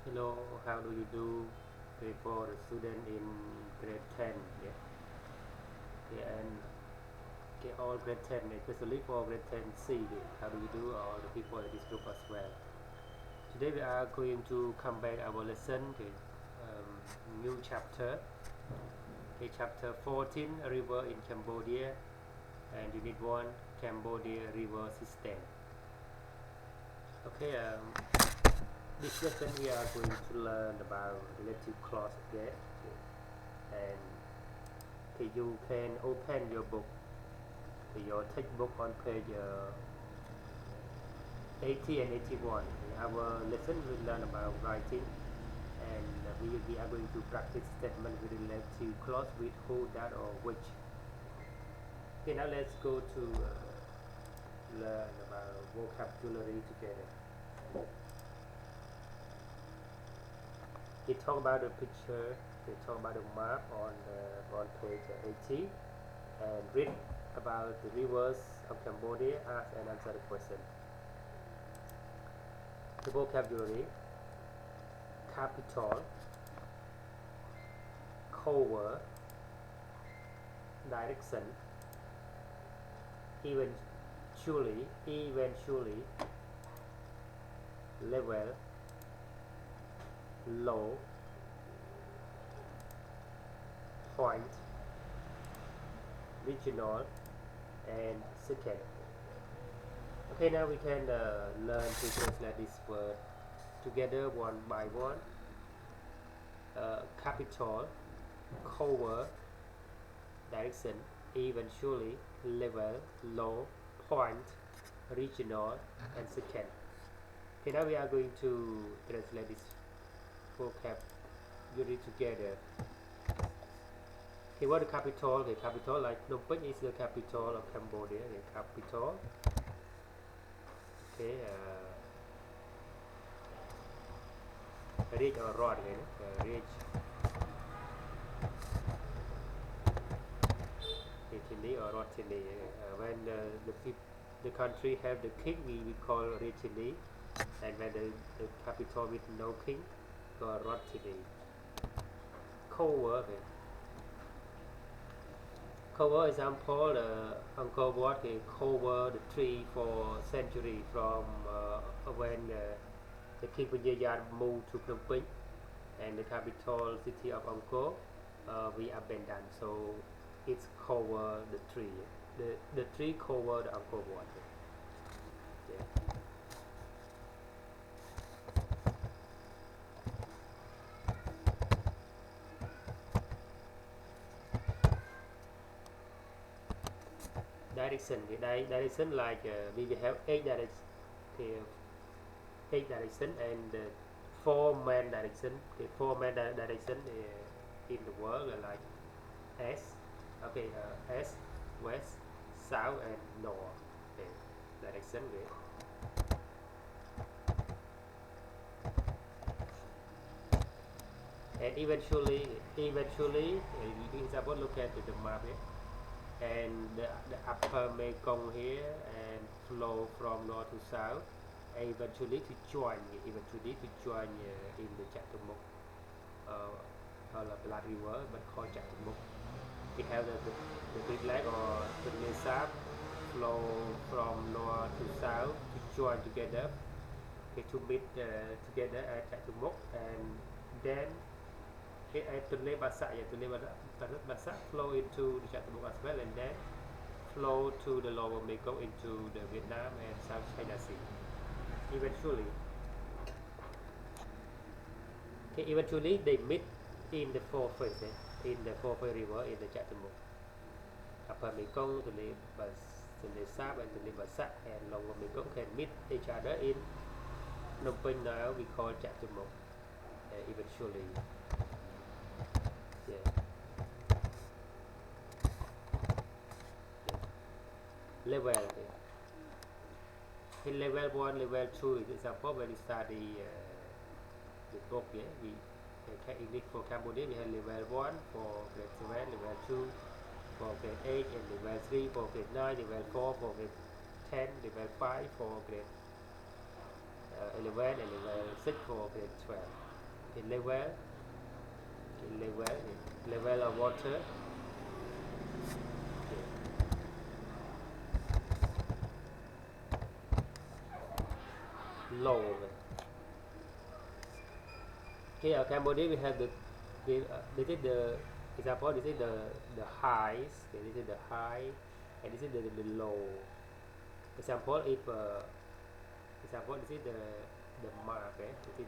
Hello, how do you do? Okay, for the student in grade 10, yeah, okay, and okay, all grade 10, especially for grade 10 C, yeah, how do you do? All the people in this group as well. Today we are going to come back our lesson, okay, new chapter, okay, chapter 14, river in Cambodia, and unit 1, Cambodia river system. Okay, this lesson we are going to learn about relative clause again, okay, and okay, you can open your book, your textbook on page 80 and 81. Our lesson will learn about writing, and we are going to practice statement with relative clause with who, that, or which. Okay, now let's go to learn about vocabulary together. We talk about the picture. We talk about the map on page 80, and read about the rivers of Cambodia. Ask and answer the question. The vocabulary: capital, cover, direction, eventually, level, low, point, regional, and second. Okay, now we can learn to translate this word together one by one. Capital, cover, direction, eventually, level, low, point, regional, and second. Okay, now we are going to translate this vocabulary together. Okay, what the capital? Okay, capital like Phnom Penh is the capital of Cambodia. Okay, capital. Okay, ridge or rod again. Ridge. Okay, Chile or rod Chile. When the country have the king, we call ridge Chile, and when the capital with no king, call rod Chile. Cover. Okay. Cover example, Uncle Wat cover the tree for century from when the King Vijayad moved to Phnom Penh, and the capital city of Angkor we abandoned, so it's cover the tree. The tree cover the Angkor Wat. Yeah. Direction. Direction like we will have 8 directions. Okay, 8 direction and four main direction. Okay, four main direction in the world like S. Okay, S, west, south, and north. Okay, direction with. And eventually, example, look at the map here, and the upper Mekong here and flow from north to south. Eventually to join in the Chatumuk or the Blood River, but called Chatumuk. We have the big lake or the Mesa flow from north to south to join together, okay, to meet together at Chatumuk, and then at Tunle Basak, Basak flow into the Chatumuk as well, and then flow to the lower Mekong into the Vietnam and South China Sea. Eventually they meet in the four phases, in the four phase river in the Chatumuk. Upper Mekong, Tunle Sap, and Tunle Basak, and lower Mekong can meet each other in Phnom Penh. Now we call Chatumuk. Eventually, yeah. Level. In level 1, level 2 is example when we study the book. Yeah, we English for Cambodia. We have level 1 for grade 7, level 2 for grade 8, and level 3 for grade 9, level 4 for grade 10, level 5 for grade 11, and level 6 for grade 12. Okay, level of water. Low. Here Cambodia we have this is the example. This is the highs. Okay, this is the high, and this is the low. Example, if example, this is the map. This is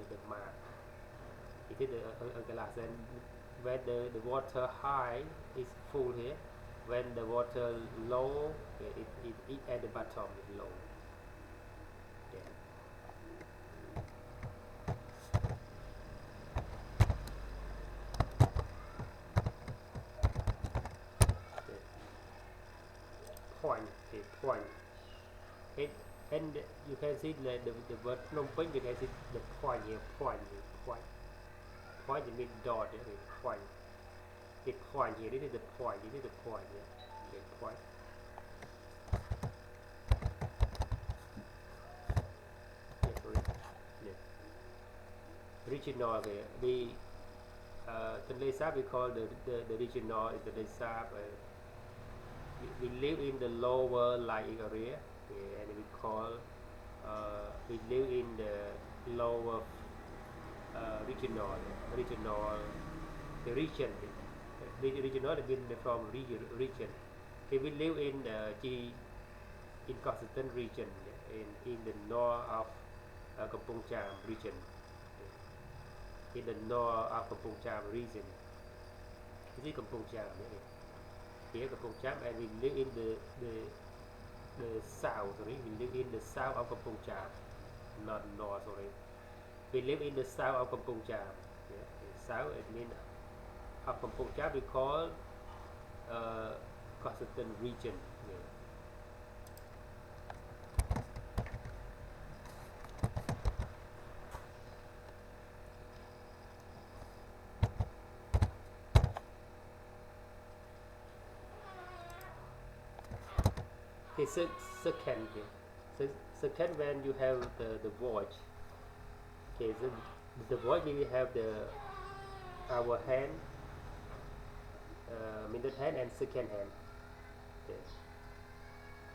the map. It is a glass, and when the water high is full here, when the water low, it at the bottom is low. Yeah. Okay. Point. Okay, point. It, and you can see the word Phnom Penh. You can see the point here. Point here. Point. Point means dot. Okay, point. The point here. This is the point. This is the point here. Okay, point. Yeah, sorry. Yeah. Regional. Okay. The Lesab we call the regional is the Lesab. We live in the lower lying area, okay, and we call we live in the lower regional the region. Regional means from region. Okay, we live in in Kazakhstan region, in the north of Kampong Cham region. In the north of Kampong Cham region. This is Kampong Cham. Here Kampong Cham, and we live in the south. Sorry, we live in the south of Kampong Cham, not north. Sorry, we live in the south of Kampong Cham. Yeah, south it means of Kampong Cham we call Kazakhstan region. Yeah. Okay, second here. So second, when you have the watch. Okay, so the watch we have our hand, middle hand and second hand. Okay.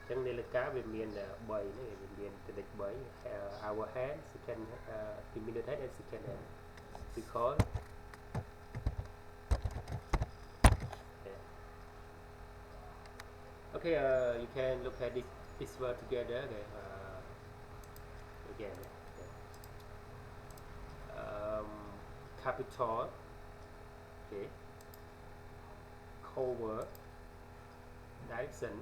ចឹងនាឡិកាវាមាន3នេះវាមានចំណុច3 our hand second the middle hand and second hand because okay, you can look at this word together. Okay, again, capital, okay, cover, direction,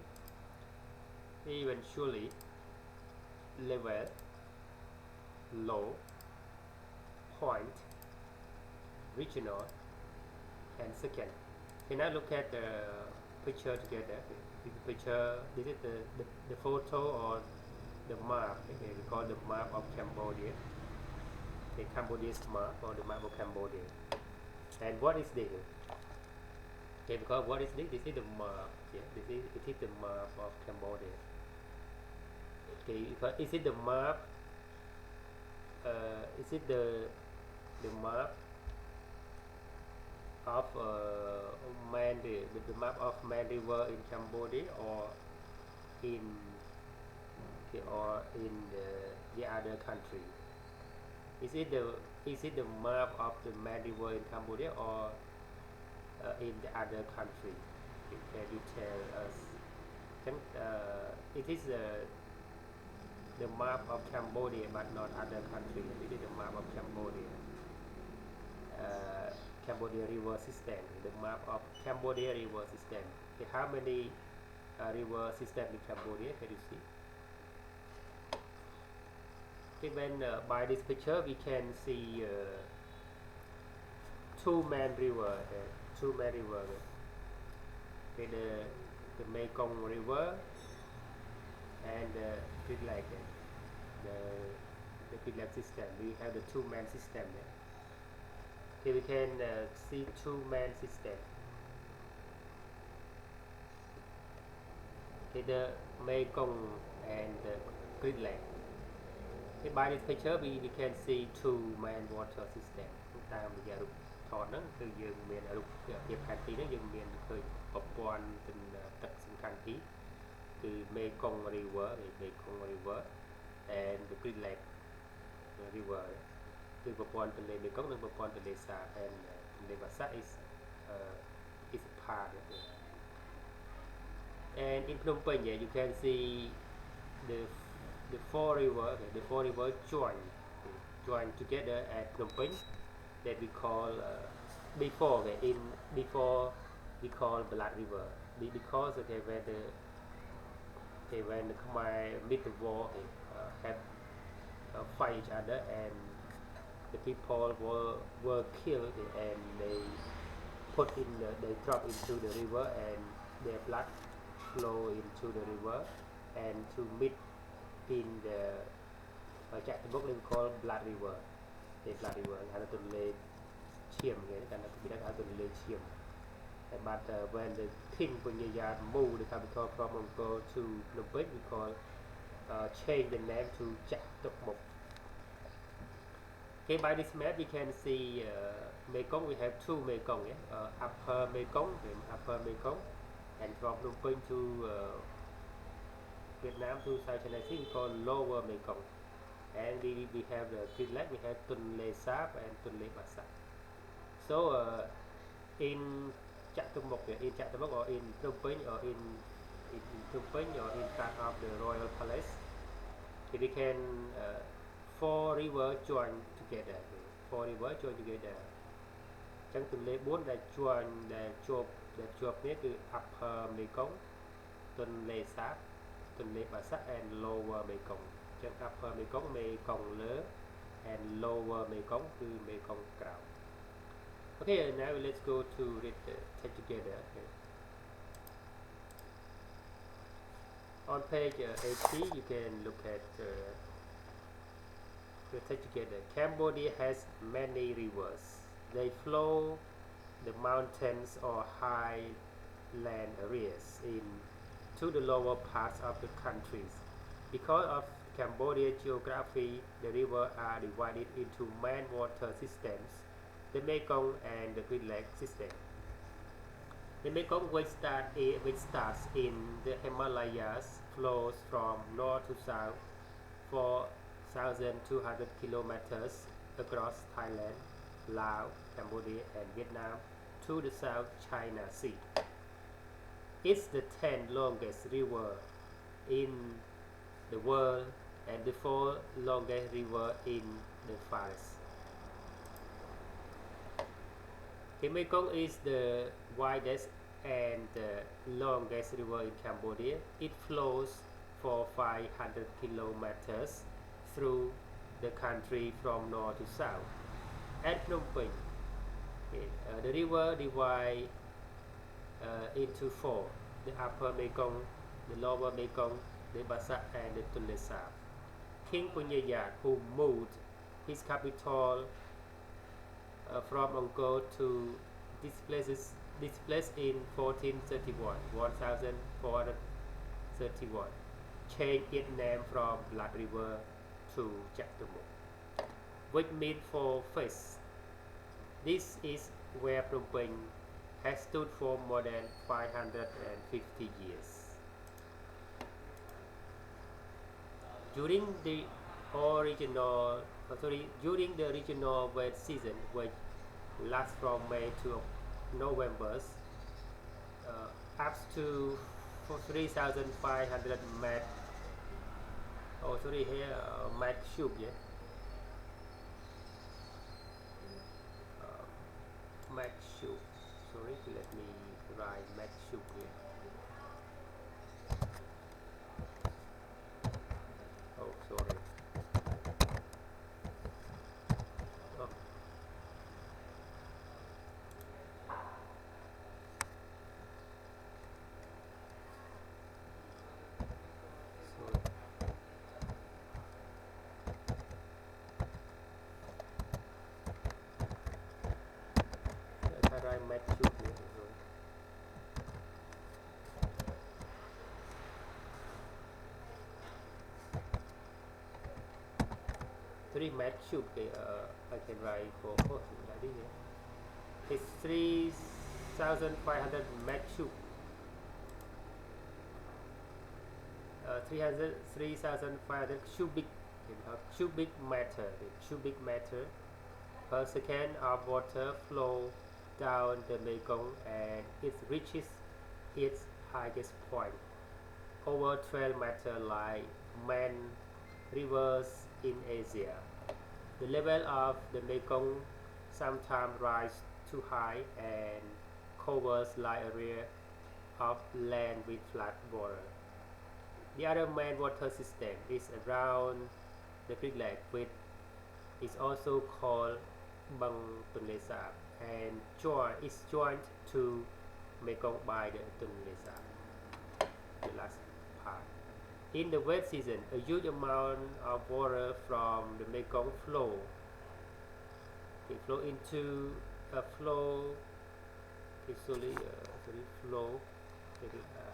eventually, level, low, point, regional, and second. Okay, now look at the picture together. Picture, this is the photo or the map. Okay, we call the map of Cambodia. Okay, Cambodia's map or the map of Cambodia. And what is this? Okay, because what is this? This is the map. Yeah, it is the map of Cambodia. Okay, is it the map? Is it the map of the map of Man River in Cambodia, or in the other country? Is it the map of the Man River in Cambodia, or in the other country? Can you tell us? It is the map of Cambodia, but not other country. It is the map of Cambodia. Cambodia river system, the map of Cambodia river system. Okay, how many river system in Cambodia? Can you see? Okay, when by this picture we can see two main river. Okay, the Mekong River and the Pidlak system. We have the two main system there. Okay, we can see two main system. Okay, the Mekong and the Pidlak. Okay, by this picture we can see two main water system តាមរយៈរូបថតហ្នឹងគឺយើងមានរូបភាពផែនទីហ្នឹងយើងមានឃើញប្រព័ន្ធទឹកសំខាន់ពីរគឺមេគង្គ river មេគង្គ river and the Green Lake river គឺប្រព័ន្ធទន្លេមេគង្គនិងប្រព័ន្ធទន្លេសាប and ទន្លេបាសាក់ is a part of it. And in Phnom Penh you can see the four river join together at Phnom Penh that we call before we call Blood River because when the Khmer meet the war have fight each other and the people were killed and they drop into the river and their blood flow into the river and to meet in the Chapter14 we call Blood River Blood River ហៅទន្លេឈាមគេតែពីហ្នឹងហៅទន្លេឈាម but when the king Punyayat moved the capital from Angkor to Phnom Penh we call change the name to Chapter14. Okay, by this map we can see Mekong. We have two Mekong, upper Mekong and from Phnom Penh to Vietnam to South China Sea we call lower Mekong. And we have the Green Lake, we have Tunle Sap and Tunle Basak. So in Chapter14 or in Phnom Penh or in Phnom Penh or in front of the royal palace, we can four river join together. Chẳng Tunle 4 ដែល join ដែលជាប់នេះគឺ upper Mekong, Tunle Sap, Tunle Basak and lower Mekong. Upper Mekong មេគង្គលើ and lower Mekong គឺមេគង្គក្រោម Okay, now let's go to read the text together. Okay. On page 80 you can look at the text together. Cambodia has many rivers. They flow the mountains or highland areas to the lower parts of the countries. Because of Cambodia's geography, the rivers are divided into main water systems, the Mekong and the Green Lake system. The Mekong, which starts in the Himalayas, flows from north to south 4,200 kilometers across Thailand, Laos, Cambodia and Vietnam to the South China Sea. It's the 10th longest river in the world and the 4th longest river in the forest. The Mekong is the widest and the longest river in Cambodia. It flows for 500 kilometers through the country from north to south. At Phnom Penh, the river divides into four: the upper Mekong, the lower Mekong, the Basak and the Tunle Sap. King Punyayat, who moved his capital from Angkor to this place in 1431, changed its name from Blood River to Chapter14, which means four faces. This is where Phnom Penh has stood for more than 550 years. During the regional wet season, which lasts from May to November, up to 3,500 mat cube. Mat cube. Sorry, let me write mat cube here. Oh, sorry. Oh. Sorry. I write mat cube here. 3 mètres cube. Okay, I can write for like this here. It's 3,500 mètres cube. 3,500 cubic meter per second of water flow down the Mekong, and it reaches its highest point over 12 meter like main rivers in Asia. The level of the Mekong sometimes rises too high and covers large area of land with flat water. The other main water system is around the Great Lake, which is also called Bang Tunle Sap, and is joined to Mekong by the Tunle Sap. The last part. In the wet season, a huge amount of water from the Mekong flow into a flow.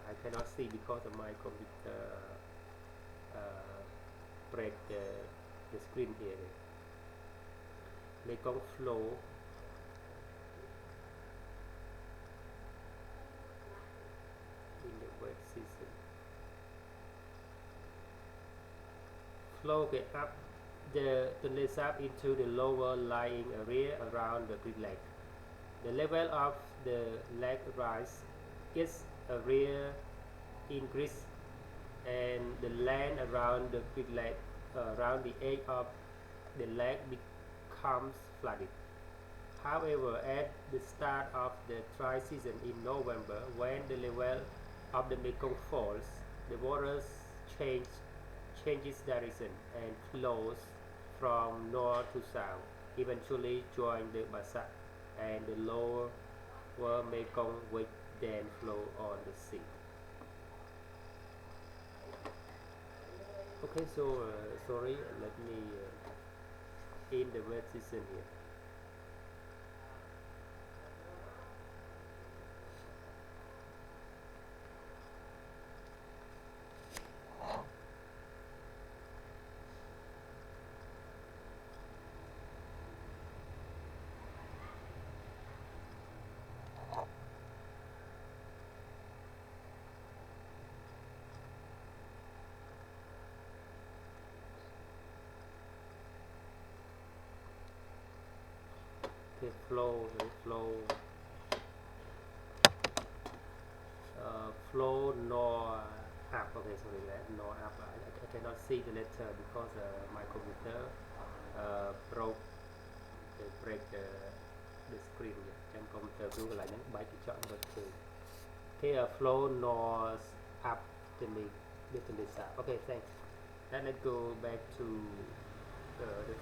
I cannot see because of my computer break the screen here. Mekong flow in the wet season. Flow up the Tunle Sap into the lower lying area around the Great Lake. The level of the lake rise, its area increase, and the land around the Great Lake, around the edge of the lake becomes flooded. However, at the start of the dry season in November, when the level of the Mekong falls, the water changes direction and flows from north to south, eventually join the Basak and the lower Mekong, which then flow on the sea. Okay, so sorry, let me in the wet season here. Okay, flow nor up. Okay, sorry, nor up. I cannot see the letter because my computer broke break the screen. Trong computer view lại nhấn bài chọn vật từ. Okay, flow north up to the south. Okay, thanks. Then let's go back to the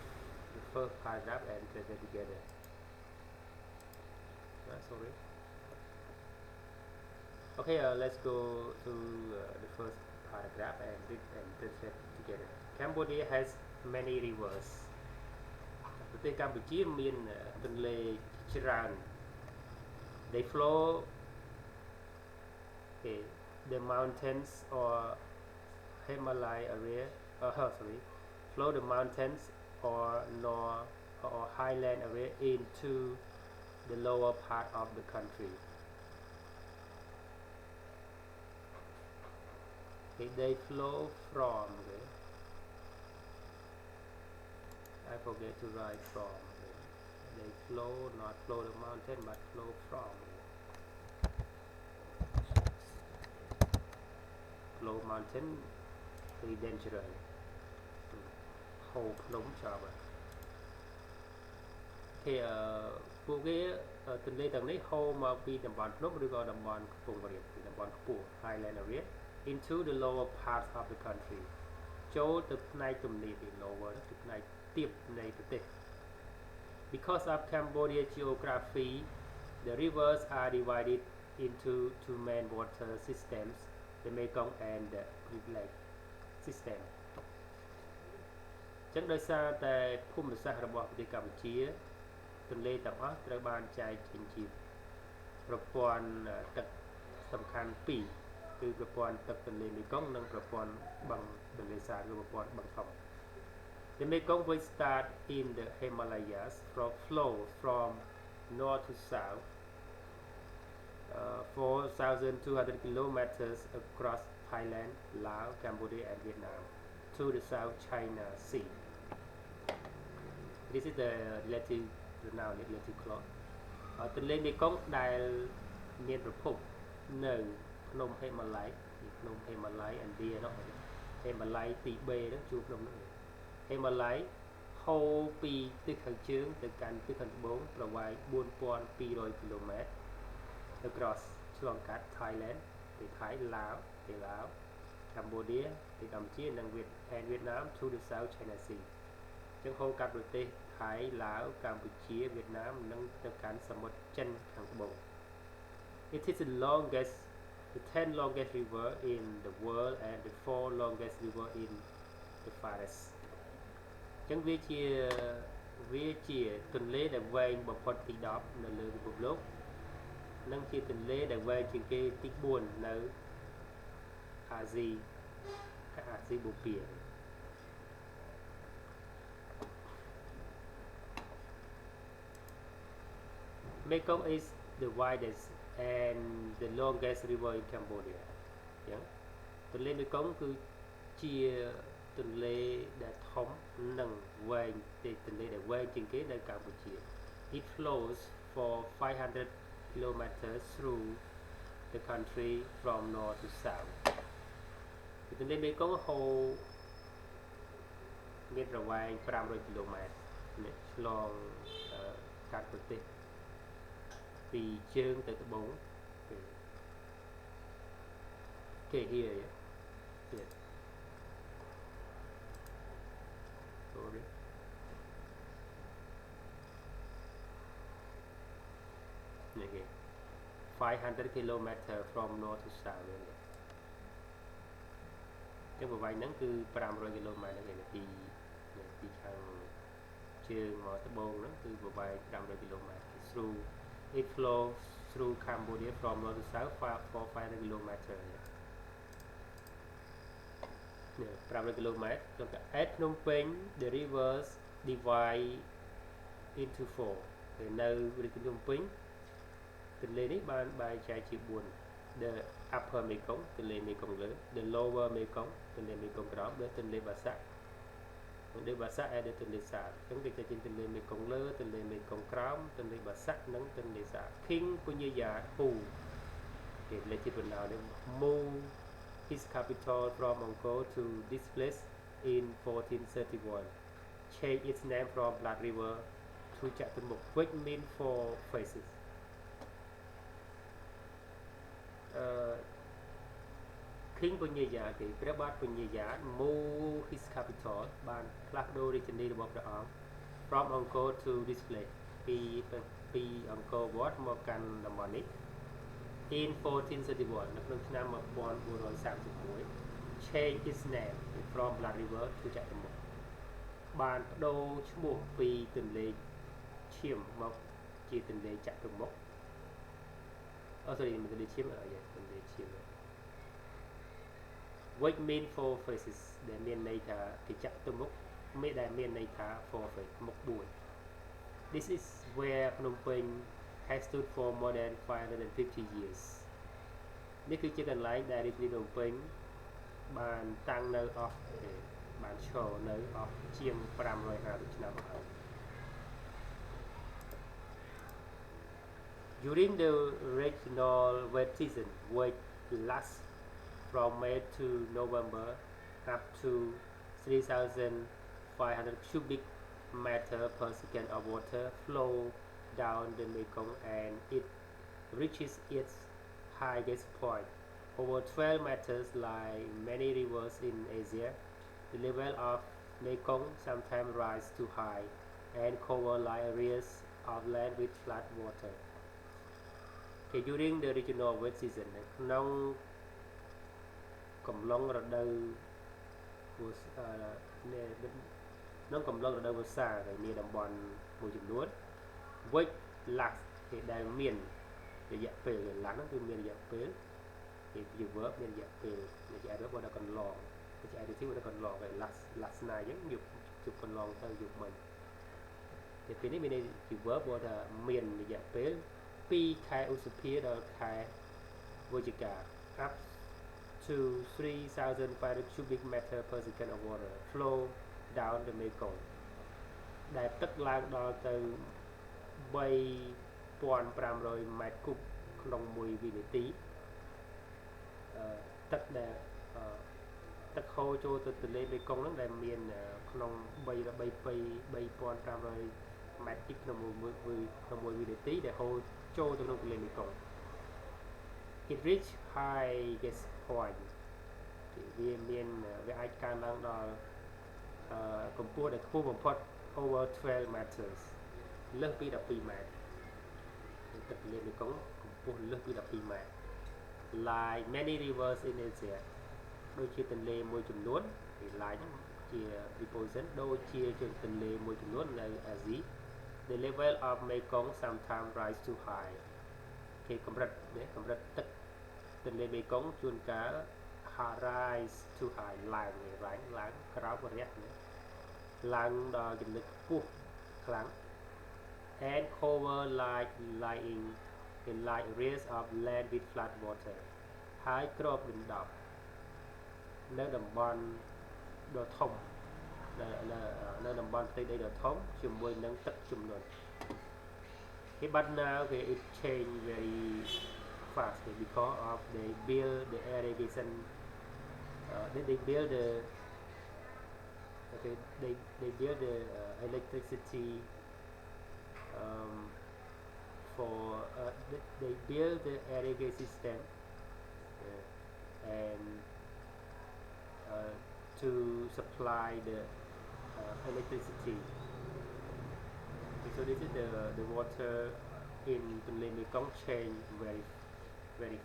first paragraph and present together. Sorry. Okay, let's go to the first paragraph and read and present together. Cambodia has many rivers. ប្រទេសកម្ពុជាមានទន្លេច្រើន They flow the mountains or Himalaya area. Flow the mountains or highland area into the lower part of the country. They flow from. I forget to write from. They flow, not flow the mountain, but flow from. Flow mountain very dangerous. Hold Phnom Job. ពួកគេទន្លេទាំងនេះហូរមកពីតំបន់ភ្នំឬក៏តំបន់ខ្ពង់រាបពីតំបន់ខ្ពស់ Highland area into the lower parts of the country ចូលទៅផ្នែកទំនាប lower គឺផ្នែកទាបនៃប្រទេស Because of Cambodia geography, the rivers are divided into two main water systems, the Mekong and the Great Lake system. ចឹងដោយសារតែភូមិសាស្ត្ររបស់ប្រទេសកម្ពុជាទន្លេទាំងអស់ត្រូវបានចែកចេញជាប្រព័ន្ធទឹកសំខាន់ពីរគឺប្រព័ន្ធទឹកទន្លេមេគង្គនិងប្រព័ន្ធបឹងទន្លេសាបឬប្រព័ន្ធបឹងធំ The Mekong will start in the Himalayas flow from north to south 4,200 kilometers across Thailand, Laos, Cambodia and Vietnam to the South China Sea. This is the relative pronoun relative clause ទន្លេមេគង្គដែលមានប្រភពនៅភ្នំហេម៉ាឡៃភ្នំហេម៉ាឡៃឥណ្ឌានោះហេម៉ាឡៃទីបេនោះជួរភ្នំនោះហេម៉ាឡៃហូរពីទិសខាងជើងទៅកាន់ទិសខាងត្បូងប្រវែង 4,200 គីឡូម៉ែត្រ across ឆ្លងកាត់ Thailand ពីថៃឡាវពីឡាវ Cambodia ពីកម្ពុជានិងវៀតណាម to the South China Sea ចឹងហូរកាត់ប្រទេសថៃឡាវកម្ពុជាវៀតណាមនិងទៅកាន់សមុទ្រចិនខាងត្បូង It is the 10 longest river in the world and the 4 longest river in the forest ចឹងវាជាទន្លេដែលវែងបំផុតទី10នៅលើពិភពលោកនិងជាទន្លេដែលវែងជាងគេទី4នៅអាស៊ីបូព៌ា Mekong is the widest and the longest river in Cambodia ចឹងទន្លេមេគង្គគឺជាទន្លេដែលធំនិងវែងទន្លេដែលវែងជាងគេនៅកម្ពុជា It flows for 500 kilometers through the country from north to south ទន្លេមេគង្គហូរមានប្រវែង 500 គីឡូម៉ែត្រឆ្លងកាត់ប្រទេសពីជើងទៅត្បូងគេហៀទៀត sorry នេះគេ 500 kilometer from north to south ចឹងប្រវែងហ្នឹងគឺ 500 គីឡូម៉ែត្រហ្នឹងគេពីខាងជើងមកត្បូងហ្នឹងគឺប្រវែង 500 គីឡូម៉ែត្រ through it flows through Cambodia from north to south for 500 kilometers 500 kilometers donc at Phnom Penh the rivers divide into 4 នៅរាជធានីភ្នំពេញទន្លេនេះបានបែងចែកជា 4 the upper Mekong ទន្លេមេគង្គលើ the lower Mekong ទន្លេមេគង្គក្រោម the ទន្លេបាសាក់ទន្លេបាសាក់ and ទន្លេសាបអញ្ចឹងគេចែកជាទន្លេមេគង្គលើទន្លេមេគង្គក្រោមទន្លេបាសាក់និងទន្លេសាប King Punyaya who គេលេខជាបណ្ដោនេះ move his capital from Angkor to this place in 1431 change its name from Blood River to Chapter14 which means 4 faces King Punyaya គេព្រះបាទ Punyaya move his capital បានផ្លាស់ប្ដូររាជធានីរបស់ព្រះអង្គ from Angkor to this place ពីអង្គរវត្តមកកាន់តំបន់នេះ in 1431 នៅក្នុងឆ្នាំ 1431 change its name from Blood River to Chapter14 បានបដូរឈ្មោះពីទន្លេឈាមមកជាទន្លេចាក់ទៅមុខsorry ទន្លេឈាមទន្លេឈាម which mean 4 faces ដែលមានន័យថាគេចាក់ទៅមុខមានដែលមានន័យថា 4 face មុខ 4 This is where Phnom Penh has stood for more than 550 years នេះគឺជាកន្លែងដែលរាជធានីភ្នំពេញបានតាំងនៅអស់បានឈរនៅអស់ជាង 550 ឆ្នាំមកហើយ During the regional wet season which lasts from May to November up to 3,500 cubic meter per second of water flow down the Mekong and it reaches its highest point over 12 meters like many rivers in Asia. The level of Mekong sometimes rise too high and cover large areas of land with flood water. Okay, during the regional wet season ក្នុងកំឡុងរដូវក្នុងកំឡុងរដូវវស្សាដែលមានតំបន់មួយចំនួន which last គេដែលមានរយៈពេល last ហ្នឹងគឺមានរយៈពេលគេជា verb មានរយៈពេលជា adverb របស់កន្លងជា adjective របស់កន្លងហើយ last ណាអញ្ចឹងយក chụp phần lòng tới dục mình thì phía này mình chỉ verb bộ là miền để dạng phế pi khai usapia đó khai vojika up to 3,500 cubic meter per second of water flow down the Mekong ដែលទឹកឡើងដល់ទៅ 3,500 ម៉ែត្រគូបក្នុងមួយវិនាទីទឹកដែលទឹកហូរចូលទៅទន្លេមេគង្គហ្នឹងដែលមានក្នុង3,500 ម៉ែត្រគូបក្នុងមួយវិនាទីដែលហូរចូលទៅក្នុងទន្លេមេគង្គ It reached highest point វាអាចកើនឡើងដល់កម្ពស់ដែលខ្ពស់បំផុត over 12 meters លើសពី12ម៉ែត្រទឹកទន្លេមេគង្គកម្ពស់លើសពី12ម៉ែត្រ like many rivers in Asia ដូចជាទន្លេមួយចំនួនពី like ជា represent ដូចជាទន្លេមួយចំនួននៅអាស៊ី the level of Mekong sometimes rise too high គេកម្រិតទឹកទន្លេមេគង្គជួនកាល rise too high ឡើងក្រោមរយៈឡើងដល់ចំណុចខ្ពស់ខ្លាំង and cover lying in like areas of land with flat water ហើយគ្របដណ្ដប់នៅតំបន់ដ៏ធំនៅតំបន់ផ្ទៃដីដ៏ធំជាមួយនឹងទឹកជំនន់ but now it changed very fast because of they build the irrigation they build the they build the electricity for they build the irrigation system and to supply the electricity. So this is the water in the Mekong change very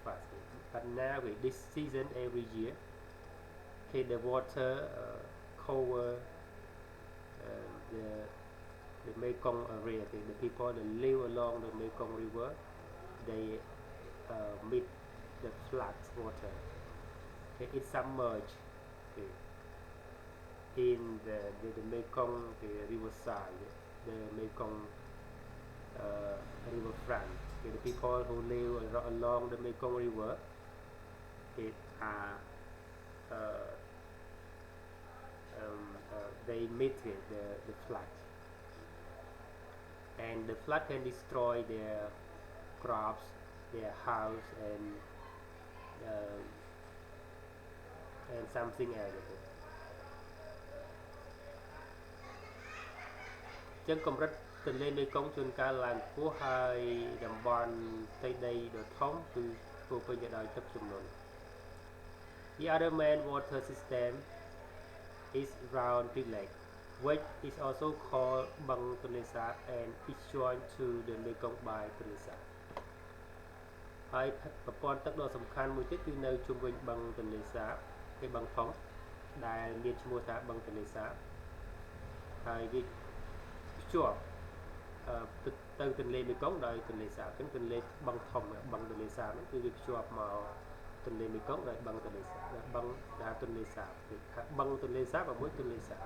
fast. But now with this season every year, okay, the water cover the Mekong area. Okay, the people that live along the Mekong River, they meet the flat water. Okay, it submerged. Okay, in the Mekong riverside, the Mekong riverfront. Okay, the people who live along the Mekong River, okay, they meet the flood, and the flood can destroy their crops, their house, and something else. ចឹងកម្រិតទន្លេមេគង្គជួនកាលឡើងខ្ពស់ហើយតំបន់ផ្ទៃដីដ៏ធំគឺពោពេញទៅដោយទឹកជំនន់ The other main water system is round Big Lake, which is also called Bang Tunesa and is joined to the Mekong by Tunesa. ហើយប្រព័ន្ធទឹកដ៏សំខាន់មួយទៀតគឺនៅជុំវិញបឹងទន្លេសាបគេបឹងធំដែលមានឈ្មោះថាបឹងទន្លេសាបហើយវាភ្ជាប់ទៅទន្លេមេគង្គដោយទន្លេសាបអញ្ចឹងទន្លេបឹងធំបឹងទន្លេសាបហ្នឹងគឺវាភ្ជាប់មកទន្លេមេគង្គដោយបឹងទន្លេសាបបឹងដែលទន្លេសាបគឺថាបឹងទន្លេសាបជាមួយទន្លេសាប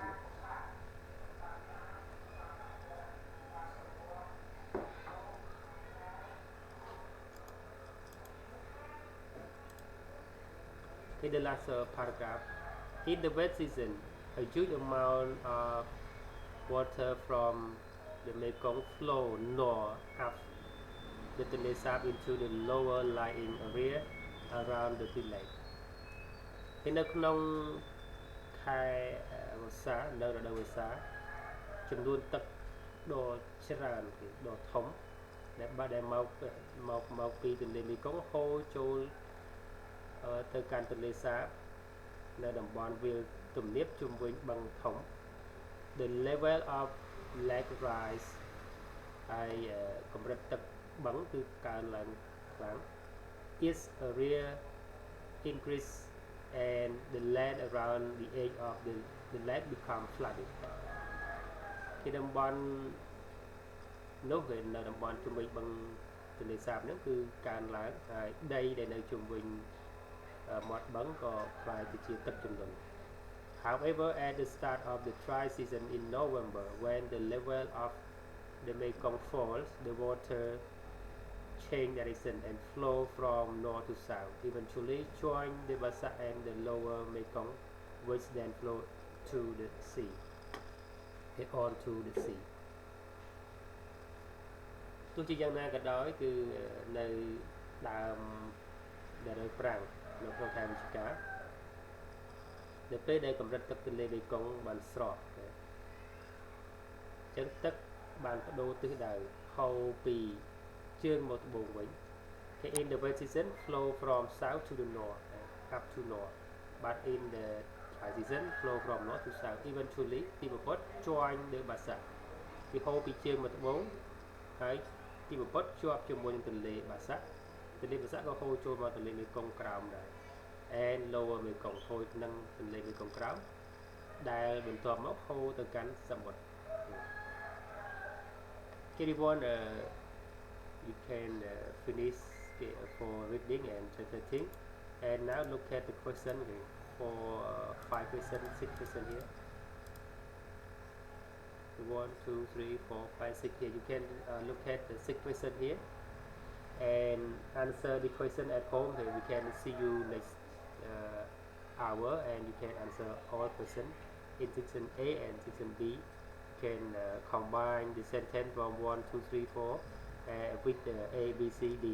In the last paragraph, in the wet season, a huge amount of water from the Mekong flow north up the Tunle Sap into the lower lying area around the Big Lake. នៅក្នុងខែវស្សានៅរដូវវស្សាចំនួនទឹកដ៏ច្រើនដ៏ធំដែលមកពីទន្លេមេគង្គហូរចូលទៅកាន់ទន្លេសាបនៅតំបន់វាលទំនាបជុំវិញបឹងធំ The level of lake rise ហើយកម្រិតទឹកបឹងគឺកើនឡើងខ្លាំង Its area increase and the land around the edge of the lake become flooded ទីតំបន់នោះគឺនៅតំបន់ជុំវិញបឹងទន្លេសាបហ្នឹងគឺកើនឡើងហើយដីដែលនៅជុំវិញមាត់បឹងក៏ក្លាយទៅជាទឹកជំនន់ However, at the start of the dry season in November, when the level of the Mekong falls, the water change direction and flow from north to south, eventually join the Bassa and the lower Mekong, which then flow to the sea, on to the sea. ទោះជាយ៉ាងណាក៏ដោយគឺនៅដើមរដូវប្រាំងនៅក្នុងខែវិច្ឆិកានៅពេលដែលកម្រិតទឹកទន្លេមេគង្គបានស្រកអញ្ចឹងទឹកបានបដូរទិសដៅហូរពីជើងមកត្បូងវិញ in the wet season flow from south to the north up to north but in the dry season flow from north to south eventually ទីបំផុត join the Bassa ពីហូរពីជើងមកត្បូងហើយទីបំផុតជាប់ជាមួយនឹងទន្លេបាសាក់ក៏ហូរចូលមកទន្លេមេគង្គក្រោមដែរ and lower មេគង្គហូរនឹងទន្លេមេគង្គក្រោមដែលបន្ទាប់មកហូរទៅកាន់សមុទ្រ Okay, everyone, you can finish for reading and interpreting, and now look at the question here for 5 questions, 6 questions here. 1, 2, 3, 4, 5, 6 here. You can look at the 6 question here and answer the question at home. Here we can see you next hour, and you can answer all questions in section A and section B. You can combine the sentence from 1, 2, 3, 4 with the A, B, C, D.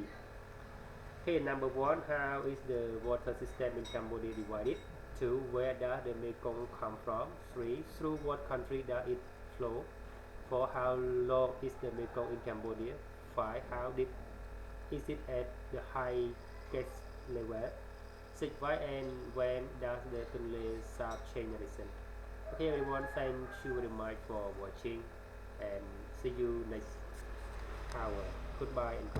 Okay, number 1, how is the water system in Cambodia divided? 2, where does the Mekong come from? 3, through what country does it flow? 4, how long is the Mekong in Cambodia? 5, how deep is it at the highest level? 6, why and when does the Tonle Sap change direction? Okay, everyone, thank you very much for watching, and see you next hour. Goodbye and